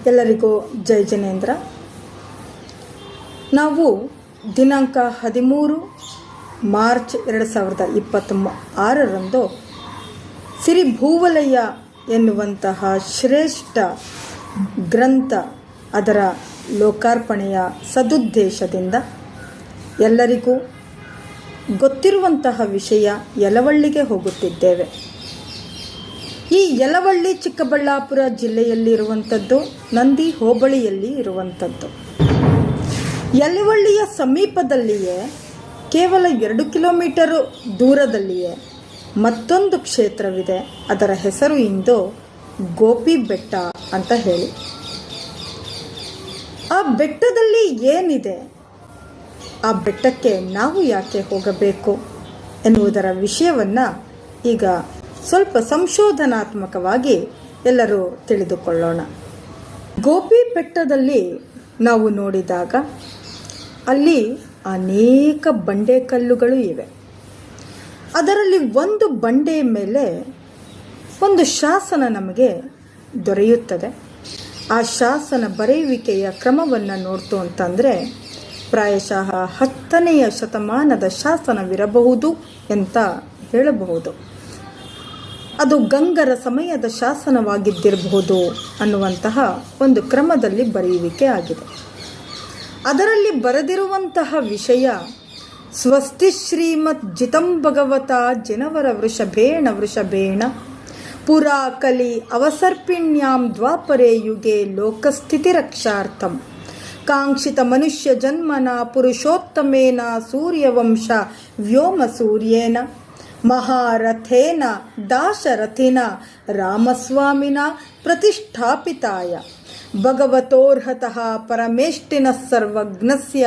ಎಲ್ಲರಿಗೂ ಜೈ ಜಿನೇಂದ್ರ. ನಾವು ದಿನಾಂಕ 13 ಮಾರ್ಚ್ 2026 ಸಿರಿ ಭೂವಲಯ ಎನ್ನುವಂತಹ ಶ್ರೇಷ್ಠ ಗ್ರಂಥ ಅದರ ಲೋಕಾರ್ಪಣೆಯ ಸದುದ್ದೇಶದಿಂದ ಎಲ್ಲರಿಗೂ ಗೊತ್ತಿರುವಂತಹ ವಿಷಯ ಯಲವಳ್ಳಿಗೆ ಹೋಗುತ್ತಿದ್ದೇವೆ. ಈ ಯಲವಳ್ಳಿ ಚಿಕ್ಕಬಳ್ಳಾಪುರ ಜಿಲ್ಲೆಯಲ್ಲಿ ಇರುವಂಥದ್ದು, ನಂದಿ ಹೋಬಳಿಯಲ್ಲಿ ಇರುವಂಥದ್ದು. ಯಲವಳ್ಳಿಯ ಸಮೀಪದಲ್ಲಿಯೇ ಕೇವಲ 2 ಕಿಲೋಮೀಟರ್ ದೂರದಲ್ಲಿಯೇ ಮತ್ತೊಂದು ಕ್ಷೇತ್ರವಿದೆ. ಅದರ ಹೆಸರು ಇಂದು ಗೋಪಿ ಬೆಟ್ಟ ಅಂತ ಹೇಳಿ. ಆ ಬೆಟ್ಟದಲ್ಲಿ ಏನಿದೆ, ಆ ಬೆಟ್ಟಕ್ಕೆ ನಾವು ಯಾಕೆ ಹೋಗಬೇಕು ಎನ್ನುವುದರ ವಿಷಯವನ್ನು ಈಗ ಸ್ವಲ್ಪ ಸಂಶೋಧನಾತ್ಮಕವಾಗಿ ಎಲ್ಲರೂ ತಿಳಿದುಕೊಳ್ಳೋಣ. ಗೋಪಿ ಬೆಟ್ಟದಲ್ಲಿ ನಾವು ನೋಡಿದಾಗ ಅಲ್ಲಿ ಅನೇಕ ಬಂಡೆಕಲ್ಲುಗಳು ಇವೆ. ಅದರಲ್ಲಿ ಒಂದು ಬಂಡೆಯ ಮೇಲೆ ಒಂದು ಶಾಸನ ನಮಗೆ ದೊರೆಯುತ್ತದೆ. ಆ ಶಾಸನ ಬರೆಯುವಿಕೆಯ ಕ್ರಮವನ್ನು ನೋಡ್ತು ಅಂತಂದರೆ ಪ್ರಾಯಶಃ 10ನೇ ಶತಮಾನದ ಶಾಸನವಿರಬಹುದು ಅಂತ ಹೇಳಬಹುದು. ಅದು ಗಂಗರ ಸಮಯದ ಶಾಸನವಾಗಿದ್ದಿರಬಹುದು ಅನ್ನುವಂತಹ ಒಂದು ಕ್ರಮದಲ್ಲಿ ಬರೆಯುವಿಕೆ ಆಗಿದೆ. ಅದರಲ್ಲಿ ಬರೆದಿರುವಂತಹ ವಿಷಯ, ಸ್ವಸ್ತಿ ಶ್ರೀಮತ್ ಜಿತಂ ಭಗವತ ಜನವರ ವೃಷಭೇಣ ಪುರಾ ಕಲಿ ಅವಸರ್ಪಿಣ್ಯಾಂ ದ್ವಾಪರೇ ಯುಗೆ ಲೋಕಸ್ಥಿತಿ ರಕ್ಷಾರ್ಥಂ ಕಾಂಕ್ಷಿತ ಮನುಷ್ಯ ಜನ್ಮನ ಪುರುಷೋತ್ತಮೇನ ಸೂರ್ಯವಂಶ ವ್ಯೋಮ ಸೂರ್ಯೇನ ಮಹಾರಥೇನ ದಾಶರಥಿನ ರಾಮಸ್ವಾಮಿನ ಪ್ರತಿಷ್ಠಾಪಿತಾಯ ಭಗವತೋರ್ಹತಃ ಪರಮೇಷ್ಟಿನ ಸರ್ವಜ್ಞಸ್ಯ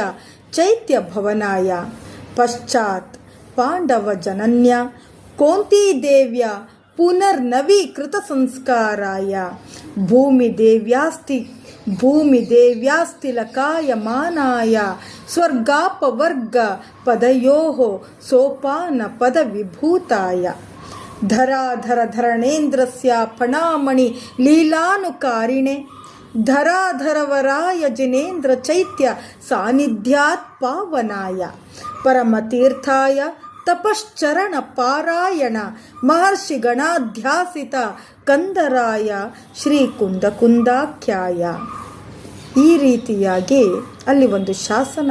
ಚೈತ್ಯ ಭವನಾಯ ಪಶ್ಚಾತ್ ಪಾಂಡವ ಜನನ್ಯ ಕೋಂತೀದೇವ್ಯ ಪುನರ್ನವೀಕೃತ ಸಂಸ್ಕಾರಾಯ ಭೂಮಿದೇವ್ಯಾಸ್ತಿಲಕಾಯಮಾನಾಯ ಸ್ವರ್ಗಾಪವರ್ಗ ಪದಯೋಃ ಸೋಪಾನ ಪದ ವಿಭೂತಾಯ ಧರಾಧರೇಂದ್ರಸ್ಯ ಫಣಾಮಣಿ ಲೀಲಾನುಕಾರಿಣೆ ಧರಾಧರವರಾಯ ಜಿನೇಂದ್ರ ಚೈತ್ಯ ಸಾನ್ನಿಧ್ಯಾತ್ ಪಾವನಾಯ ಪರಮತೀರ್ಥಾಯ ತಪಶ್ಚರಣ ಪಾರಾಯಣ ಮಹರ್ಷಿ ಗಣಾಧ್ಯಾಸಿತ ಕಂದರಾಯ ಶ್ರೀ ಕುಂದಾಖ್ಯಾಯ. ಈ ರೀತಿಯಾಗಿ ಅಲ್ಲಿ ಒಂದು ಶಾಸನ